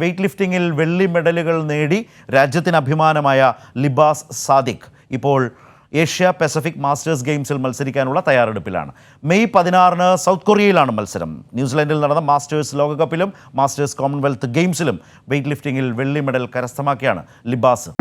Weight ലിഫ്റ്റിംഗിൽ വെള്ളി മെഡലുകൾ നേടി രാജ്യത്തിന് അഭിമാനമായ ലിബാസ് സാദിഖ് ഇപ്പോൾ ഏഷ്യ പസഫിക് മാസ്റ്റേഴ്സ് ഗെയിംസിൽ മത്സരിക്കാനുള്ള തയ്യാറെടുപ്പിലാണ്. മെയ് 16 സൗത്ത് കൊറിയയിലാണ് മത്സരം. ന്യൂസിലൻഡിൽ നടന്ന മാസ്റ്റേഴ്സ് ലോകകപ്പിലും മാസ്റ്റേഴ്സ് കോമൺവെൽത്ത് ഗെയിംസിലും വെയ്റ്റ് ലിഫ്റ്റിംഗിൽ വെള്ളി മെഡൽ കരസ്ഥമാക്കിയാണ് ലിബാസ്.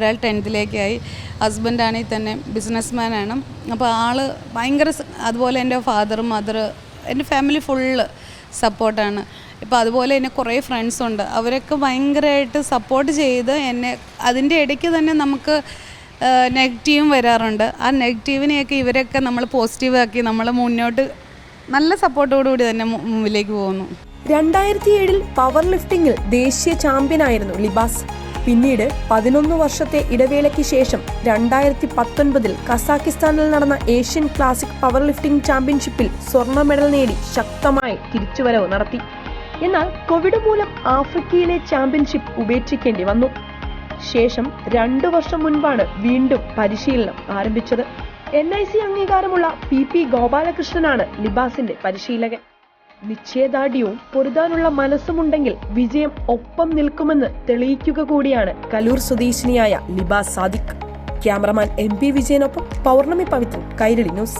ഒരാൾ 10th ഹസ്ബൻഡാണെങ്കിൽ തന്നെ ബിസിനസ്മാനാണ്. അപ്പോൾ ആൾ ഭയങ്കര, അതുപോലെ എൻ്റെ ഫാദർ മദർ എൻ്റെ ഫാമിലി ഫുള്ള് സപ്പോർട്ടാണ്. ഇപ്പോൾ അതുപോലെ തന്നെ കുറേ ഫ്രണ്ട്സുണ്ട്, അവരൊക്കെ ഭയങ്കരമായിട്ട് സപ്പോർട്ട് ചെയ്ത് എന്നെ. അതിൻ്റെ ഇടയ്ക്ക് തന്നെ നമുക്ക് നെഗറ്റീവും വരാറുണ്ട്. ആ നെഗറ്റീവിനെയൊക്കെ ഇവരൊക്കെ നമ്മൾ പോസിറ്റീവാക്കി നമ്മൾ മുന്നോട്ട് നല്ല സപ്പോർട്ടോടുകൂടി തന്നെ മുമ്പിലേക്ക് പോകുന്നു. 2007 പവർ ലിഫ്റ്റിംഗിൽ ദേശീയ ചാമ്പ്യനായിരുന്നു ലിബാസ്. പിന്നീട് 11 വർഷത്തെ ഇടവേളയ്ക്ക് ശേഷം 2019 കസാക്കിസ്ഥാനിൽ നടന്ന ഏഷ്യൻ ക്ലാസിക് പവർ ലിഫ്റ്റിംഗ് ചാമ്പ്യൻഷിപ്പിൽ സ്വർണ്ണ മെഡൽ നേടി ശക്തമായി തിരിച്ചുവരവ് നടത്തി. എന്നാൽ കോവിഡ് മൂലം ആഫ്രിക്കയിലെ ചാമ്പ്യൻഷിപ്പ് ഉപേക്ഷിക്കേണ്ടി വന്നു. ശേഷം 2 വർഷം മുൻപാണ് വീണ്ടും പരിശീലനം ആരംഭിച്ചത്. NIC അംഗീകാരമുള്ള PP ഗോപാലകൃഷ്ണനാണ് ലിബാസിന്റെ പരിശീലകൻ. നിശ്ചയദാർഢ്യവും പൊരുതാനുള്ള മനസ്സുമുണ്ടെങ്കിൽ വിജയം ഒപ്പം നിൽക്കുമെന്ന് തെളിയിക്കുക കൂടിയാണ് കലൂർ സ്വദേശിനിയായ ലിബാസ് സാദിഖ്. ക്യാമറമാൻ MP വിജയനൊപ്പം പൗർണമി പവിത്രൻ, കൈരളി ന്യൂസ്.